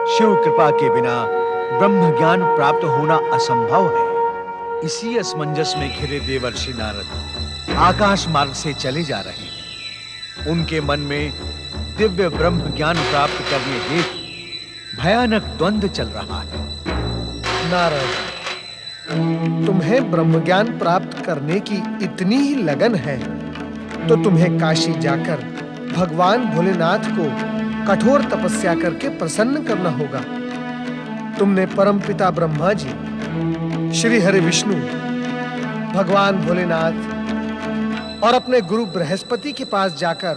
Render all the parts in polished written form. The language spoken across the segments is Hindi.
शिव कृपा के बिना ब्रह्म ज्ञान प्राप्त होना असंभव है। इसी असमंजस में घिरे देवर्षि नारद आकाश मार्ग से चले जा रहे हैं। उनके मन में दिव्य ब्रह्म ज्ञान प्राप्त करने हेतु भयानक द्वंद्व चल रहा है। नारद, तुम्हें ब्रह्म ज्ञान प्राप्त करने की इतनी ही लगन है तो तुम्हें काशी जाकर भगवान भोलेनाथ को कठोर तपस्या करके प्रसन्न करना होगा। तुमने परमपिता ब्रह्मा जी, श्री हरि विष्णु, भगवान भोलेनाथ और अपने गुरु बृहस्पति के पास जाकर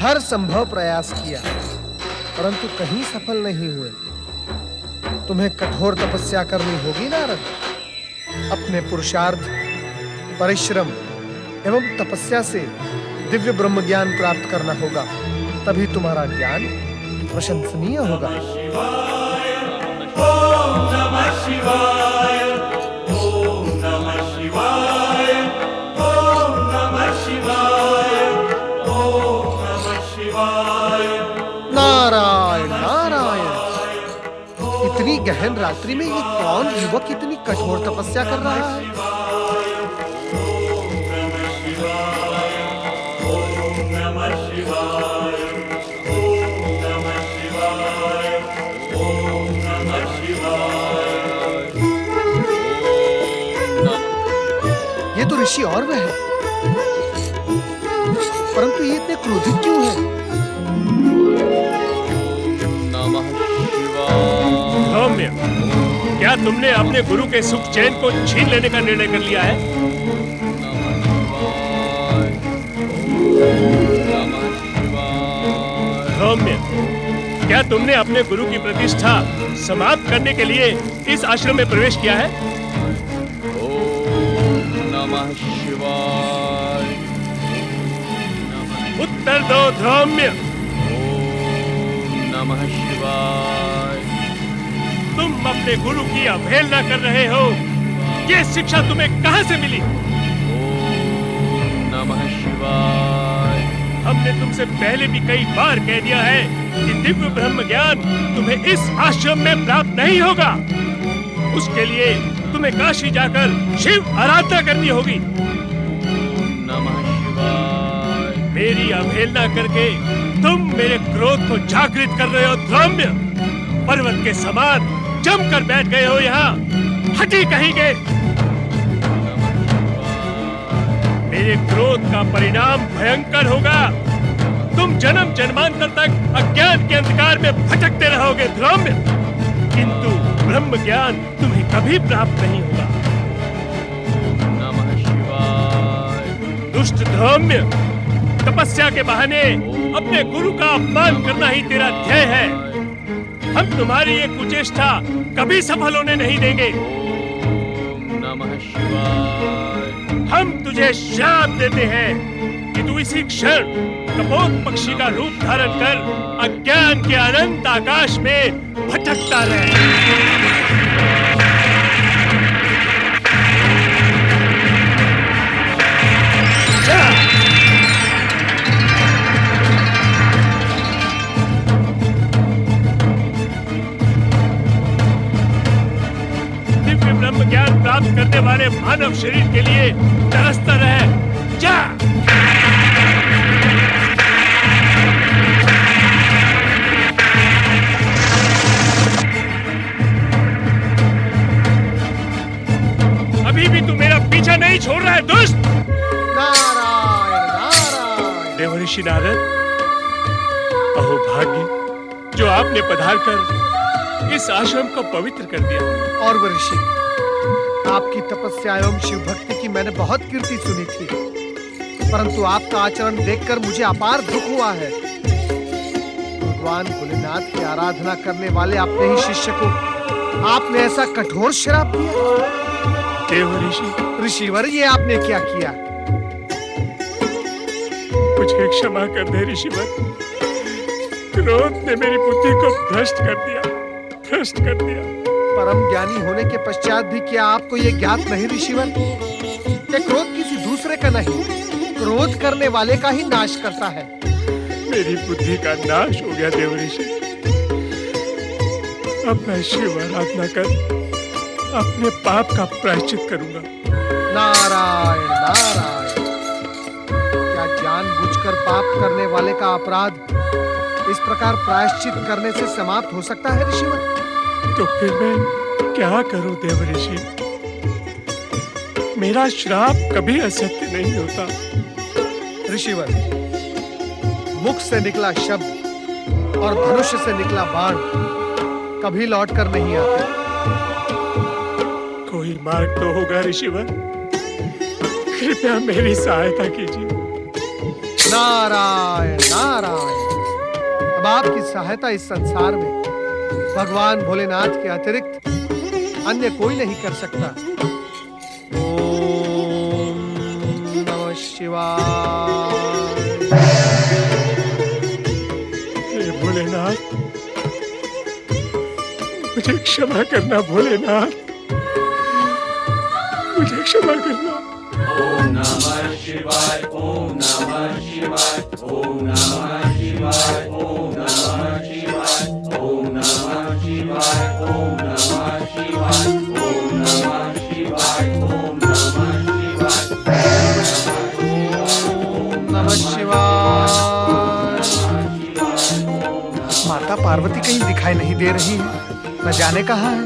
हर संभव प्रयास किया, परंतु कहीं सफल नहीं हुए। तुम्हें कठोर तपस्या करनी होगी नारद। अपने पुरुषार्थ, परिश्रम एवं तपस्या से दिव्य ब्रह्म ज्ञान प्राप्त करना होगा, तभी तुम्हारा ज्ञान प्रशंसनीय होगा। ओम नमः शिवाय, ओम नमः शिवाय, ओम नमः शिवाय, ओम नमः शिवाय। नारायण नारायण, इतनी गहन रात्रि में ये कौन युवक इतनी कठोर तपस्या कर रहा है? ये तो ऋषि और वह है, परंतु ये इतने क्रोधित क्यों है? सौम्य, क्या तुमने अपने गुरु के सुख चैन को छीन लेने का निर्णय कर लिया है? सौम्य, क्या तुमने अपने गुरु की प्रतिष्ठा समाप्त करने के लिए इस आश्रम में प्रवेश किया है? नमः शिवाय। उत्तर दो सौम्य। ओम नमः शिवाय। तुम अपने गुरु की अवहेलना कर रहे हो। ये शिक्षा तुम्हें कहां से मिली? ओम नमः शिवाय। हमने तुमसे पहले भी कई बार कह दिया है कि दिव्य ब्रह्म ज्ञान तुम्हें इस आश्रम में प्राप्त नहीं होगा। उसके लिए तुम्हें काशी जाकर शिव आराधना करनी होगी। नमः शिवाय। मेरी अवहेलना करके तुम मेरे क्रोध को जागृत कर रहे हो सौम्य। पर्वत के समान जमकर बैठ गए हो यहाँ। हटी कहेंगे। मेरे क्रोध का परिणाम भयंकर होगा। तुम जन्म जन्मांतर तक अज्ञान के अंधकार में भटकते रहोगे सौम्य, किंतु ब्रह्म ज्ञान तुम्हें कभी प्राप्त नहीं होगा। नमः शिवाय। दुष्ट सौम्य, तपस्या के बहाने अपने गुरु का अपमान करना ही तेरा ध्येय है। हम तुम्हारी ये कुचेष्टा कभी सफल होने नहीं देंगे। ओम नमः शिवाय। हम तुझे श्राप देते हैं कि तू इसी क्षण कपोत पक्षी का रूप धारण कर अज्ञान के अनंत आकाश में भटकता रहे। दिव्य ब्रह्म ज्ञान प्राप्त करने वाले मानव शरीर के लिए तरसता रहे। जा। अभी भी तू मेरा पीछा नहीं छोड़ रहा है दुष्ट। नारायण नारायण। देवर्षि नारद, अहो भाग्य जो आपने पधारकर इस आश्रम को पवित्र कर दिया। और वह ऋषि, आपकी तपस्या एवं शिव भक्ति की मैंने बहुत कीर्ति सुनी थी, परंतु आपका आचरण देखकर मुझे अपार दुख हुआ है। भगवान भोलेनाथ की आराधना करने वाले अपने ही शिष्य को आपने ऐसा कठोर श्राप दिया। देवर्षि, ऋषिवर, ये आपने क्या किया? मुझे क्षमा कर दे ऋषिवर। क्रोध ने मेरी बुद्धि को भ्रष्ट कर दिया। परम ज्ञानी होने के पश्चात भी क्या आपको ये ज्ञात नहीं ऋषिवर कि क्रोध किसी दूसरे का नहीं, क्रोध करने वाले का ही नाश करता है। मेरी बुद्धि का नाश हो गया देवर्षि। अब मैं शिव आराधना कर अपने पाप का प्रायश्चित करूंगा। नारायण नारायण। क्या जानबूझकर पाप करने वाले का अपराध इस प्रकार प्रायश्चित करने से समाप्त हो सकता है ऋषिवर? तो फिर मैं क्या करूं देव ऋषि? मेरा श्राप कभी असत्य नहीं होता। ऋषिवर, मुख से निकला शब्द और धनुष से निकला बाण कभी लौट कर नहीं आते। कोई मार्ग तो होगा ऋषिवर, कृपया मेरी सहायता कीजिए। नारायण नारायण। अब आपकी सहायता इस संसार में भगवान भोलेनाथ के अतिरिक्त अन्य कोई नहीं कर सकता। ओम नमः शिवाय। हे भोलेनाथ, मुझे क्षमा करना भोलेनाथ, मुझे क्षमा करना। ओम नमः शिवाय, ओम नमः शिवाय, ओम नमः शिवाय, ओम नमः शिवाय, ओम नमः शिवाय, ओम नमः शिवाय, ओम नमः शिवाय, ओम नमः शिवाय। माता पार्वती कहीं दिखाई नहीं दे रही है, न जाने कहाँ है।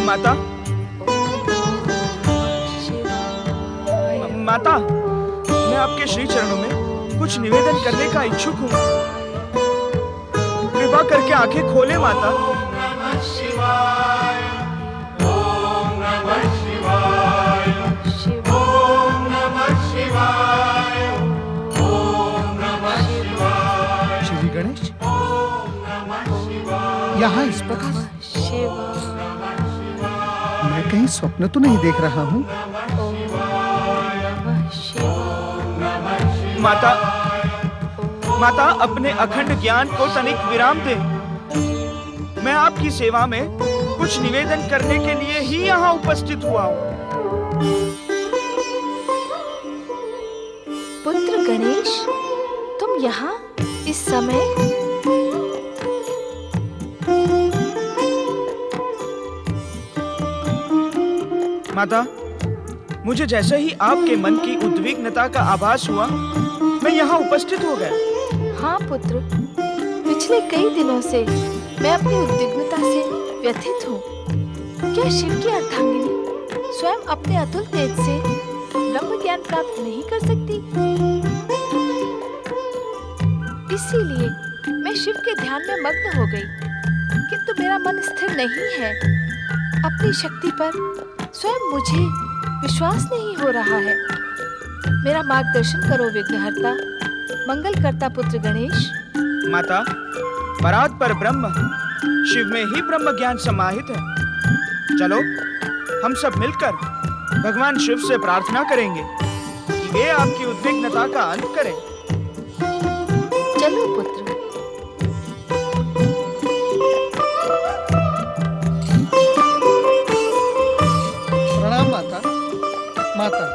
माता, माता, मैं आपके श्री चरणों में कुछ निवेदन करने का इच्छुक हूँ। कृपा करके आंखें खोले माता। श्री गणेश, यहाँ इस प्रकार मैं कहीं स्वप्न तो नहीं देख रहा हूँ। माता, माता, अपने अखंड ज्ञान को तनिक विराम दे। मैं आपकी सेवा में कुछ निवेदन करने के लिए ही यहाँ उपस्थित हुआ हूँ। पुत्र गणेश, तुम यहाँ इस समय? माता, मुझे जैसे ही आपके मन की उद्विग्नता का आभास हुआ, मैं यहाँ उपस्थित हो गया। हाँ पुत्र, पिछले कई दिनों से मैं अपनी उद्विग्नता से व्यथित हूँ। क्या शिव की अर्धांगिनी स्वयं अपने अतुल तेज से ब्रह्म ज्ञान प्राप्त नहीं कर सकती? इसीलिए मैं शिव के ध्यान में मग्न हो गई, किंतु मेरा मन स्थिर नहीं है। अपनी शक्ति पर स्वयं मुझे विश्वास नहीं हो रहा है। मेरा मार्गदर्शन करो विघ्नहर्ता, मंगल करता पुत्र गणेश। माता, परात पर ब्रह्म शिव में ही ब्रह्म ज्ञान समाहित है। चलो हम सब मिलकर भगवान शिव से प्रार्थना करेंगे कि वे आपकी उद्विग्नता का अंत करें। चलो पुत्र। प्रणाम माता। माता,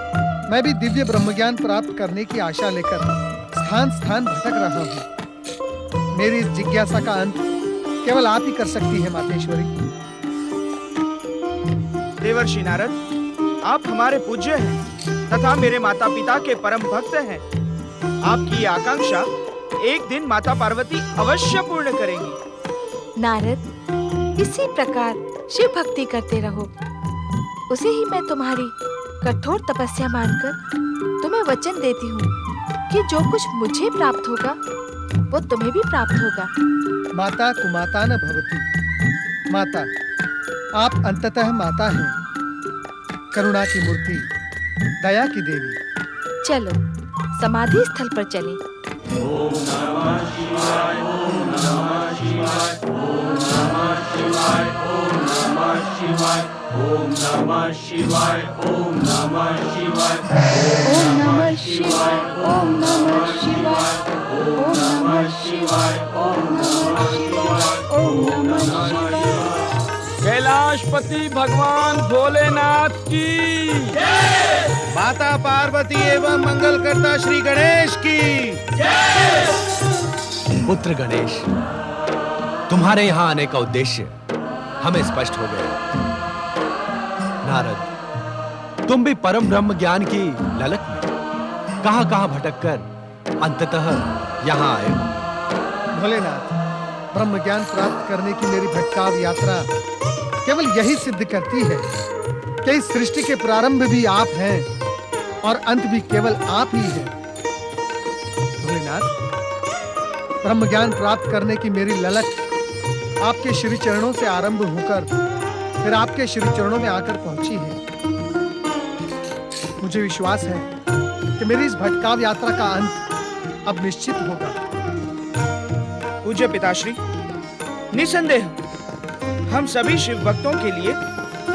मैं भी दिव्य ब्रह्मज्ञान प्राप्त करने की आशा लेकर स्थान स्थान भटक रहा हूँ। मेरी इस जिज्ञासा का अंत केवल आप ही कर सकती है मातेश्वरी। देवर्षि नारद, आप हमारे पूज्य हैं तथा मेरे माता पिता के परम भक्त हैं। आपकी आकांक्षा एक दिन माता पार्वती अवश्य पूर्ण करेंगी। नारद, इसी प्रकार शिव भक्ति करते रहो। उसे ही मैं तुम्हारी कठोर तपस्या मानकर तुम्हें वचन देती हूँ कि जो कुछ मुझे प्राप्त होगा वो तुम्हें भी प्राप्त होगा। माता कुमाता न भवती। माता, आप अंततः माता हैं, करुणा की मूर्ति, दया की देवी। चलो समाधि स्थल पर चलें। ओम नमः शिवाय, ओम नमः शिवाय, ओम नमः शिवाय, ओम नमः शिवाय। ओम नमः शिवाय ओम नमः शिवाय ओम नमः शिवाय ओम नमः शिवाय ओम नमः शिवाय ओम नमः शिवाय ओम नमः शिवाय। कैलाशपति भगवान भोलेनाथ की माता पार्वती एवं मंगलकर्ता श्री गणेश की पुत्र गणेश, तुम्हारे यहाँ आने का उद्देश्य हमें स्पष्ट हो गया। नारद, तुम भी परम ब्रह्म ज्ञान की ललक में कहां-कहां भटककर अंततः यहाँ आए हो। भोलेनाथ, ब्रह्म ज्ञान प्राप्त करने की मेरी भटकाव यात्रा केवल यही सिद्ध करती है कि इस सृष्टि के प्रारंभ भी आप हैं और अंत भी केवल आप ही हैं। भोलेनाथ, ब्रह्म ज्ञान प्राप्त करने की मेरी ललक आपके श्री चरणों से आरंभ होकर फिर आपके श्री चरणों में आकर पहुंची है। मुझे विश्वास है कि मेरी इस भटकाव यात्रा का अंत अब निश्चित होगा। पूज्य पिताश्री, निसंदेह हम सभी शिव भक्तों के लिए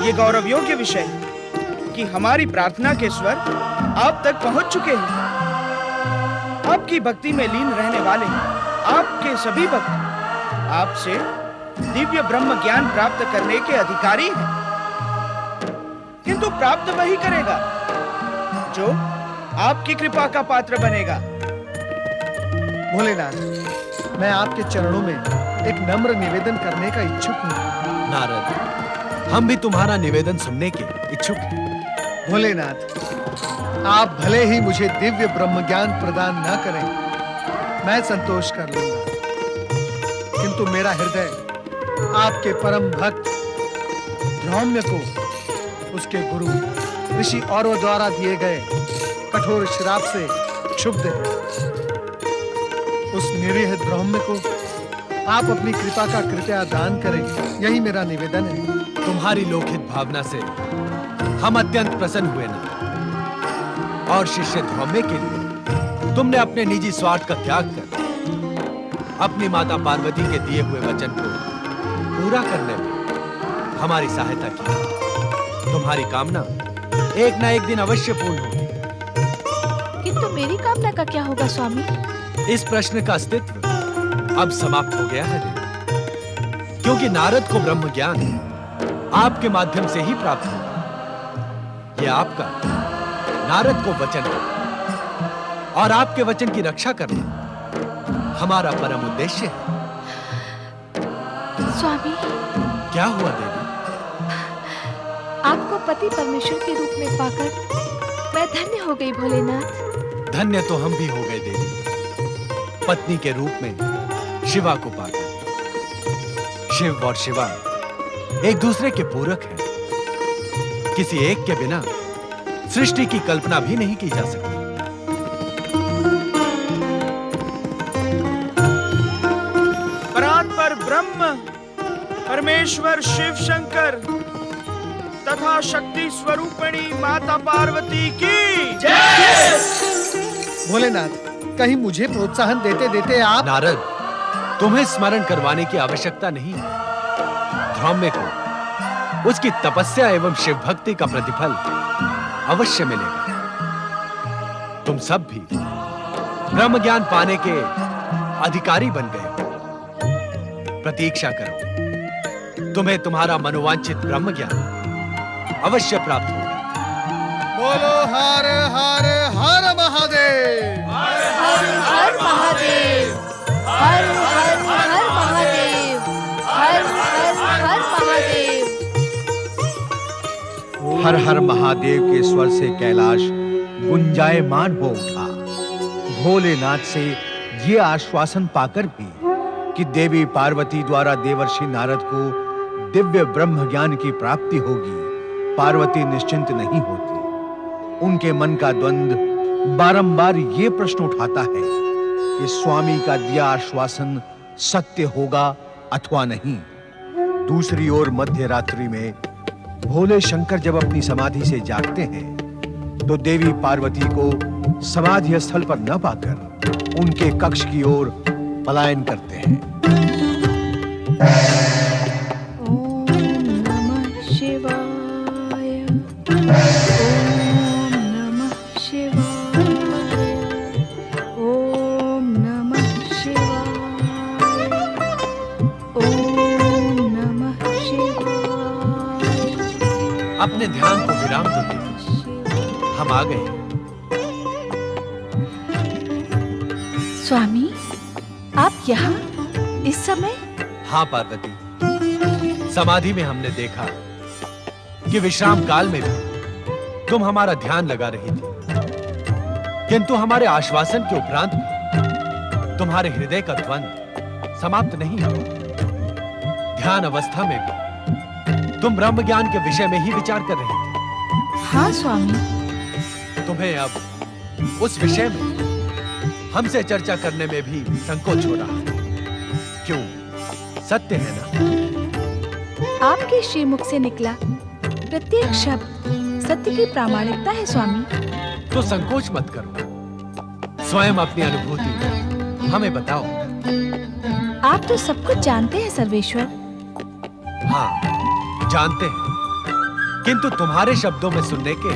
ये गौरव योग्य विषय है कि हमारी प्रार्थना के स्वर आप तक पहुंच चुके हैं। आपकी भक्ति में लीन रहने वाले आपके सभी भक्त आपसे दिव्य ब्रह्म ज्ञान प्राप्त करने के अधिकारी हैं, किंतु प्राप्त वही करेगा जो आपकी कृपा का पात्र बनेगा। भोलेनाथ, मैं आपके चरणों में एक नम्र निवेदन करने का इच्छुक हूँ। नारद, हम भी तुम्हारा निवेदन सुनने के इच्छुक हैं। भोलेनाथ, आप भले ही मुझे दिव्य ब्रह्म ज्ञान प्रदान न करें, मैं संतोष कर लूंगा, किंतु मेरा हृदय आपके परम भक्त धौम्य को उसके गुरु ऋषि औरव द्वारा दिए गए कठोर श्राप से क्षुब्ध है। उस निरीह धौम्य को आप अपनी कृपा का कृपया दान करें, यही मेरा निवेदन है। तुम्हारी लोकहित भावना से हम अत्यंत प्रसन्न हुए ना, और शिष्य धौम्य के लिए तुमने अपने निजी स्वार्थ का त्याग कर अपनी माता पार्वती के दिए हुए वचन को पूरा करने में हमारी सहायता की। तुम्हारी कामना एक ना एक दिन अवश्य पूर्ण होगी। किंतु मेरी कामना का क्या होगा स्वामी? इस प्रश्न का अस्तित्व अब समाप्त हो गया है देवी, क्योंकि नारद को ब्रह्म ज्ञान आपके माध्यम से ही प्राप्त होगा। यह आपका नारद को वचन है और आपके वचन की रक्षा करना हमारा परम उद्देश्य है। स्वामी, क्या हुआ देवी? आपको पति परमेश्वर के रूप में पाकर मैं धन्य हो गई भोलेनाथ। धन्य तो हम भी हो गए देवी, पत्नी के रूप में शिवा को पाकर। शिव और शिवा एक दूसरे के पूरक हैं। किसी एक के बिना सृष्टि की कल्पना भी नहीं की जा सकती। परात्पर ब्रह्म परमेश्वर शिव शंकर तथा शक्ति स्वरूपिणी माता पार्वती की जय। भोलेनाथ, कहीं मुझे प्रोत्साहन देते देते आप नारद, तुम्हें स्मरण करवाने की आवश्यकता नहीं है। धौम्य को उसकी तपस्या एवं शिव भक्ति का प्रतिफल अवश्य मिलेगा। तुम सब भी ब्रह्म ज्ञान पाने के अधिकारी बन गए हो। प्रतीक्षा करो, तुम्हें तुम्हारा मनोवांछित ब्रह्म ज्ञान अवश्य प्राप्त होगा। बोलो हर हर हर महादेव। हर हर महादेव, हर हर हर महादेव, हर हर हर महादेव। हर हर महादेव के स्वर से कैलाश गुंजायमान हो उठा। भोलेनाथ से ये आश्वासन पाकर भी कि देवी पार्वती द्वारा देवर्षि नारद को दिव्य ब्रह्म ज्ञान की प्राप्ति होगी, पार्वती निश्चिंत नहीं होती। उनके मन का द्वंद्व बारंबार ये प्रश्न उठाता है कि स्वामी का दिया आश्वासन सत्य होगा अथवा नहीं। दूसरी ओर मध्य रात्रि में भोले शंकर जब अपनी समाधि से जागते हैं तो देवी पार्वती को समाधि स्थल पर न पाकर उनके कक्ष की ओर पलायन करते हैं। ओम नमः शिवाय। नमः शिवाय। ओम नमः शिवाय। ओम नमः शिवाय। अपने ध्यान को विराम दो देवी, हम आ गए। स्वामी, आप यहाँ इस समय? हाँ पार्वती, समाधि में हमने देखा कि विश्राम काल में भी तुम हमारा ध्यान लगा रही थी, किंतु हमारे आश्वासन के उपरांत भी तुम्हारे हृदय का द्वंद समाप्त नहीं हुआ। ध्यान अवस्था में भी तुम ब्रह्म ज्ञान के विषय में ही विचार कर रही थी। हाँ स्वामी। तुम्हें अब उस विषय में हमसे चर्चा करने में भी संकोच हो रहा है। क्यों? सत्य है ना? आपके श्रीमुख से निकला प्रत्येक शब्द सत्य की प्रामाणिकता है स्वामी। तो संकोच मत करो, स्वयं अपनी अनुभूति हमें बताओ। आप तो सब कुछ जानते हैं सर्वेश्वर। हाँ, जानते हैं, किंतु तुम्हारे शब्दों में सुनने के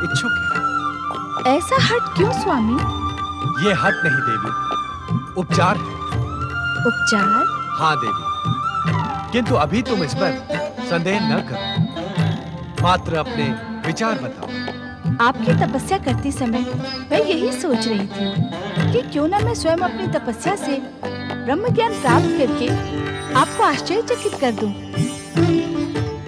इच्छुक हैं। ऐसा हट क्यों स्वामी? ये हट नहीं देवी, उपचार है। उपचार? हाँ देवी, किंतु अभी तुम इस पर संदेह न करो, मात्र अपने विचार बताओ। आपकी तपस्या करते समय मैं यही सोच रही थी कि क्यों न मैं स्वयं अपनी तपस्या से ब्रह्म ज्ञान प्राप्त करके आपको आश्चर्यचकित कर दूं।